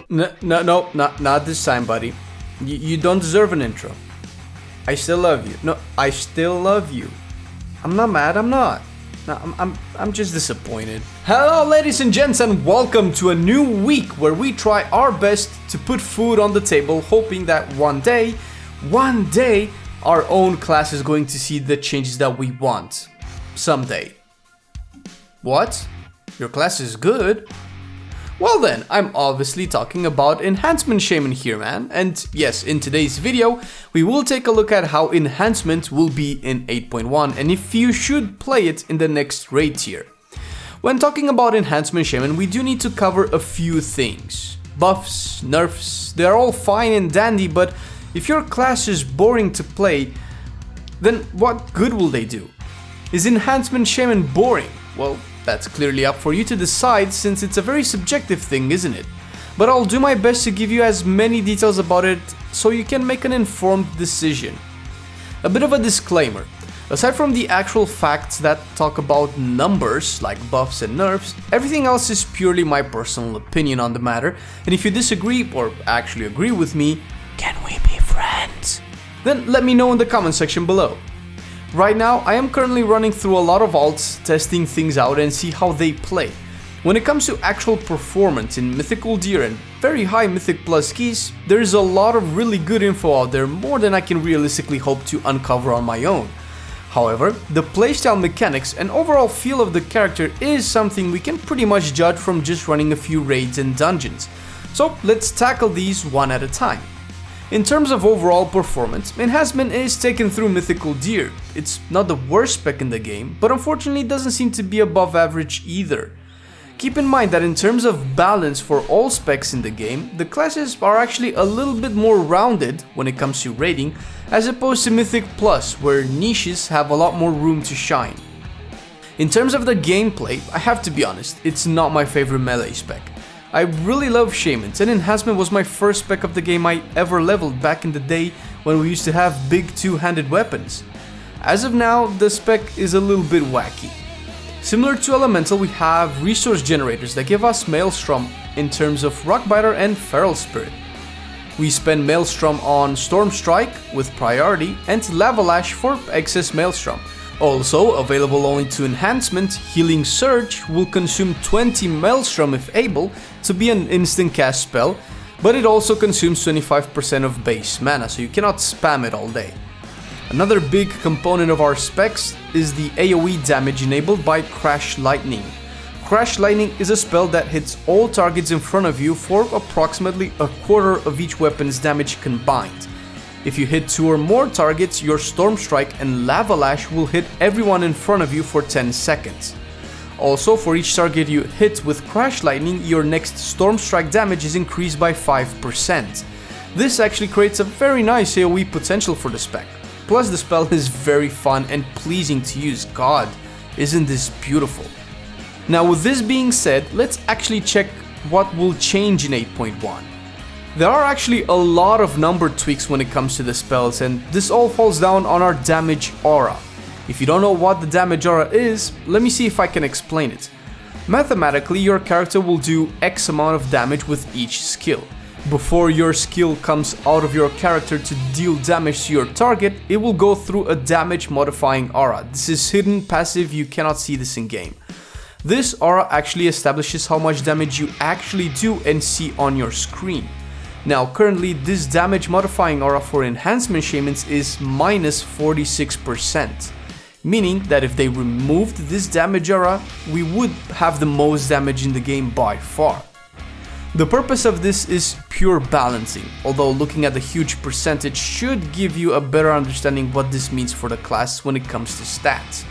No, not this time, buddy. You don't deserve an intro. I still love you. No, I still love you. I'm not mad, I'm not. No, I'm just disappointed. Hello, ladies and gents, and welcome to a new week where we try our best to put food on the table, hoping that one day, our own class is going to see the changes that we want. Someday. What? Your class is good? Well then, I'm obviously talking about Enhancement Shaman here, man. And yes, in today's video, we will take a look at how Enhancement will be in 8.1 and if you should play it in the next raid tier. When talking about Enhancement Shaman, we do need to cover a few things. Buffs, nerfs, they're all fine and dandy, but if your class is boring to play, then what good will they do? Is Enhancement Shaman boring? Well, that's clearly up for you to decide, since it's a very subjective thing, isn't it? But I'll do my best to give you as many details about it so you can make an informed decision. A bit of a disclaimer. Aside from the actual facts that talk about numbers like buffs and nerfs, everything else is purely my personal opinion on the matter, and if you disagree or actually agree with me, can we be friends? Then let me know in the comment section below. Right now, I am currently running through a lot of alts, testing things out and see how they play. When it comes to actual performance in Mythical Deer and very high Mythic Plus keys, there is a lot of really good info out there, more than I can realistically hope to uncover on my own. However, the playstyle mechanics and overall feel of the character is something we can pretty much judge from just running a few raids and dungeons. So let's tackle these one at a time. In terms of overall performance, Enhancement is taken through Mythical Deer. It's not the worst spec in the game, but unfortunately it doesn't seem to be above average either. Keep in mind that in terms of balance for all specs in the game, the classes are actually a little bit more rounded when it comes to raiding, as opposed to Mythic Plus, where niches have a lot more room to shine. In terms of the gameplay, I have to be honest, it's not my favorite melee spec. I really love Shamans, and Enhancement was my first spec of the game I ever leveled back in the day when we used to have big two-handed weapons. As of now, the spec is a little bit wacky. Similar to Elemental, we have resource generators that give us Maelstrom in terms of Rockbiter and Feral Spirit. We spend Maelstrom on Storm Strike with priority and Lava Lash for excess Maelstrom. Also, available only to Enhancement, Healing Surge will consume 20 Maelstrom if able to be an instant cast spell, but it also consumes 25% of base mana, so you cannot spam it all day. Another big component of our specs is the AoE damage enabled by Crash Lightning. Crash Lightning is a spell that hits all targets in front of you for approximately a quarter of each weapon's damage combined. If you hit 2 or more targets, your Storm Strike and Lava Lash will hit everyone in front of you for 10 seconds. Also, for each target you hit with Crash Lightning, your next Storm Strike damage is increased by 5%. This actually creates a very nice AoE potential for the spec. Plus, the spell is very fun and pleasing to use. God, isn't this beautiful? Now, with this being said, let's actually check what will change in 8.1. There are actually a lot of number tweaks when it comes to the spells, and this all falls down on our damage aura. If you don't know what the damage aura is, let me see if I can explain it. Mathematically, your character will do X amount of damage with each skill. Before your skill comes out of your character to deal damage to your target, it will go through a damage modifying aura. This is hidden, passive, you cannot see this in game. This aura actually establishes how much damage you actually do and see on your screen. Now, currently, this damage modifying aura for Enhancement Shamans is minus 46%, meaning that if they removed this damage aura, we would have the most damage in the game by far. The purpose of this is pure balancing, although looking at the huge percentage should give you a better understanding what this means for the class when it comes to stats.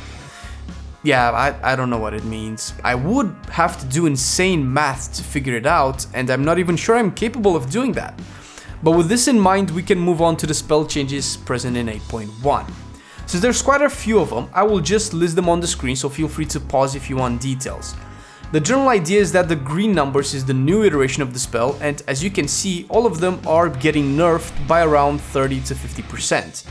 Yeah, I don't know what it means. I would have to do insane math to figure it out, and I'm not even sure I'm capable of doing that. But with this in mind, we can move on to the spell changes present in 8.1. Since there's quite a few of them, I will just list them on the screen, so feel free to pause if you want details. The general idea is that the green numbers is the new iteration of the spell, and as you can see, all of them are getting nerfed by around 30 to 50%.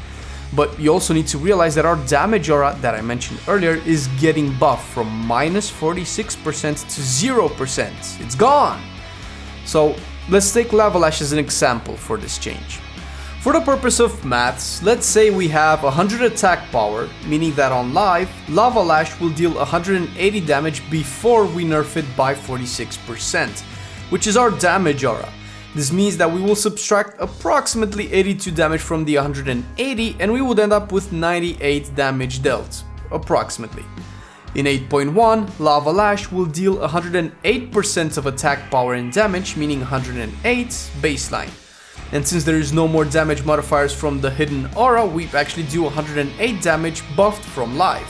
But you also need to realize that our damage aura that I mentioned earlier is getting buffed from minus 46% to 0%. It's gone! So Let's take Lava Lash as an example for this change. For the purpose of maths, let's say we have 100 attack power, meaning that on live, Lava Lash will deal 180 damage before we nerf it by 46%, which is our damage aura. This means that we will subtract approximately 82 damage from the 180 and we would end up with 98 damage dealt, approximately. In 8.1, Lava Lash will deal 108% of attack power and damage, meaning 108 baseline. And since there is no more damage modifiers from the hidden aura, we actually do 108 damage buffed from live.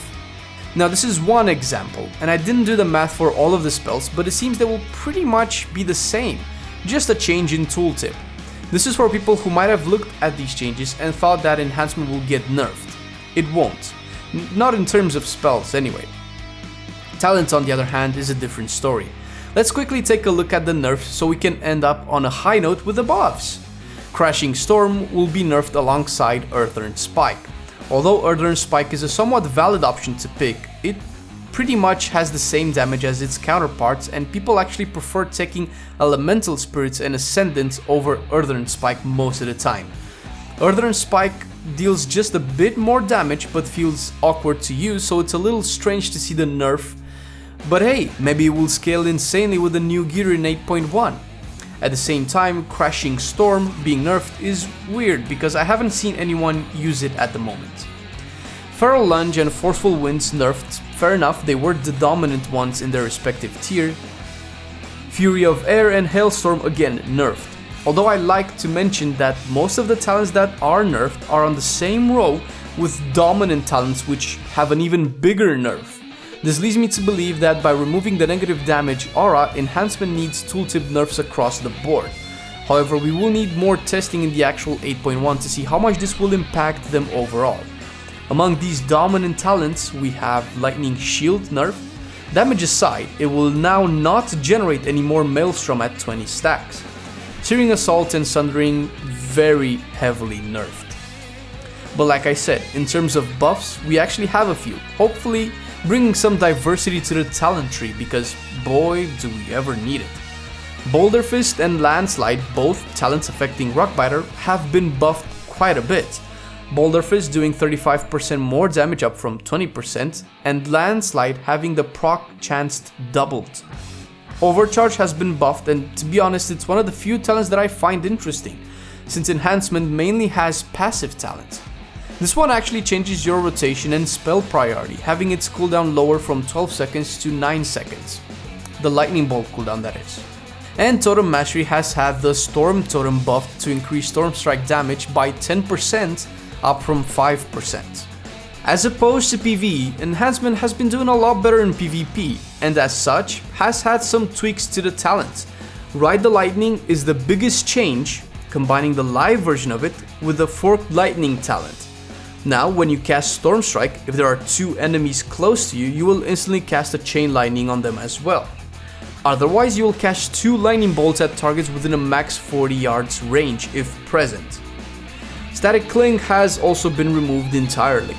Now this is one example, and I didn't do the math for all of the spells, but it seems they will pretty much be the same, just a change in tooltip. This is for people who might have looked at these changes and thought that enhancement will get nerfed. It won't. Not in terms of spells anyway. Talent, on the other hand, is a different story. Let's quickly take a look at the nerfs so we can end up on a high note with the buffs. Crashing Storm will be nerfed alongside Earthern Spike. Although Earthern Spike is a somewhat valid option to pick, it pretty much has the same damage as its counterparts, and people actually prefer taking Elemental Spirits and Ascendants over Earthern Spike most of the time. Earthern Spike deals just a bit more damage but feels awkward to use, so it's a little strange to see the nerf. But hey, maybe it will scale insanely with the new gear in 8.1. At the same time, Crashing Storm being nerfed is weird because I haven't seen anyone use it at the moment. Feral Lunge and Forceful Winds nerfed, fair enough, they were the dominant ones in their respective tier. Fury of Air and Hailstorm again nerfed. Although I like to mention that most of the talents that are nerfed are on the same row with dominant talents which have an even bigger nerf. This leads me to believe that by removing the negative damage aura, enhancement needs tooltip nerfs across the board. However, we will need more testing in the actual 8.1 to see how much this will impact them overall. Among these dominant talents, we have Lightning Shield nerf. Damage aside, it will now not generate any more Maelstrom at 20 stacks. Searing Assault and Sundering very heavily nerfed. But like I said, in terms of buffs, we actually have a few, hopefully bringing some diversity to the talent tree, because boy do we ever need it. Boulder Fist and Landslide, both talents affecting Rockbiter, have been buffed quite a bit. Boulder Fist doing 35% more damage up from 20%, and Landslide having the proc chance doubled. Overcharge has been buffed, and to be honest, it's one of the few talents that I find interesting, since Enhancement mainly has passive talents. This one actually changes your rotation and spell priority, having its cooldown lower from 12 seconds to 9 seconds. The Lightning Bolt cooldown, that is. And Totem Mastery has had the Storm Totem buffed to increase Storm Strike damage by 10%, up from 5%. As opposed to PvE, Enhancement has been doing a lot better in PvP, and as such, has had some tweaks to the talent. Ride the Lightning is the biggest change, combining the live version of it with the Forked Lightning talent. Now, when you cast Storm Strike, if there are two enemies close to you, you will instantly cast a Chain Lightning on them as well. Otherwise, you will cast 2 Lightning Bolts at targets within a max 40 yards range if present. Static Cling has also been removed entirely.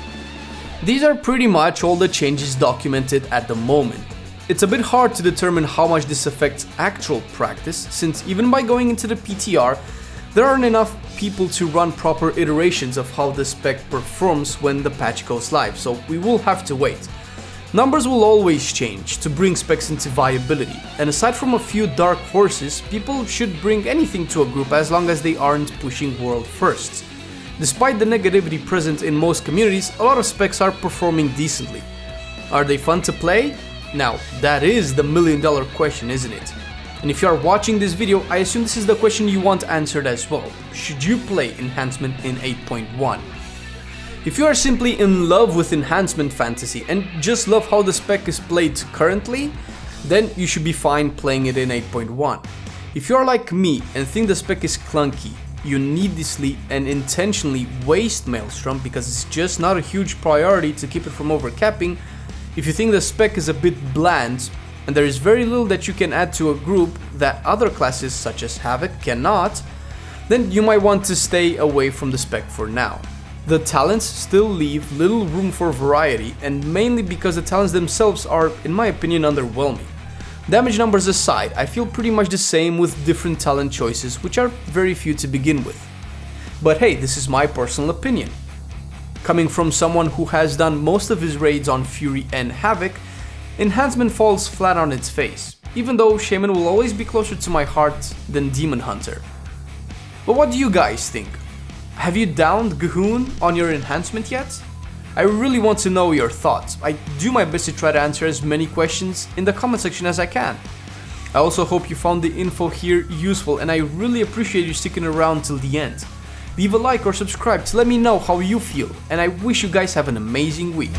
These are pretty much all the changes documented at the moment. It's a bit hard to determine how much this affects actual practice, since even by going into the PTR, there aren't enough people to run proper iterations of how the spec performs when the patch goes live, so we will have to wait. Numbers will always change to bring specs into viability, and aside from a few dark horses, people should bring anything to a group as long as they aren't pushing world firsts. Despite the negativity present in most communities, a lot of specs are performing decently. Are they fun to play? Now, that is the million-dollar question, isn't it? And if you are watching this video, I assume this is the question you want answered as well. Should you play Enhancement in 8.1? If you are simply in love with Enhancement fantasy and just love how the spec is played currently, then you should be fine playing it in 8.1. If you are like me and think the spec is clunky, you needlessly and intentionally waste Maelstrom because it's just not a huge priority to keep it from overcapping, if you think the spec is a bit bland, and there is very little that you can add to a group that other classes such as Havoc cannot, then you might want to stay away from the spec for now. The talents still leave little room for variety, and mainly because the talents themselves are, in my opinion, underwhelming. Damage numbers aside, I feel pretty much the same with different talent choices, which are very few to begin with. But hey, this is my personal opinion. Coming from someone who has done most of his raids on Fury and Havoc, Enhancement falls flat on its face, even though Shaman will always be closer to my heart than Demon Hunter. But what do you guys think? Have you downed G'huun on your Enhancement yet? I really want to know your thoughts. I do my best to try to answer as many questions in the comment section as I can. I also hope you found the info here useful, and I really appreciate you sticking around till the end. Leave a like or subscribe to let me know how you feel, and I wish you guys have an amazing week.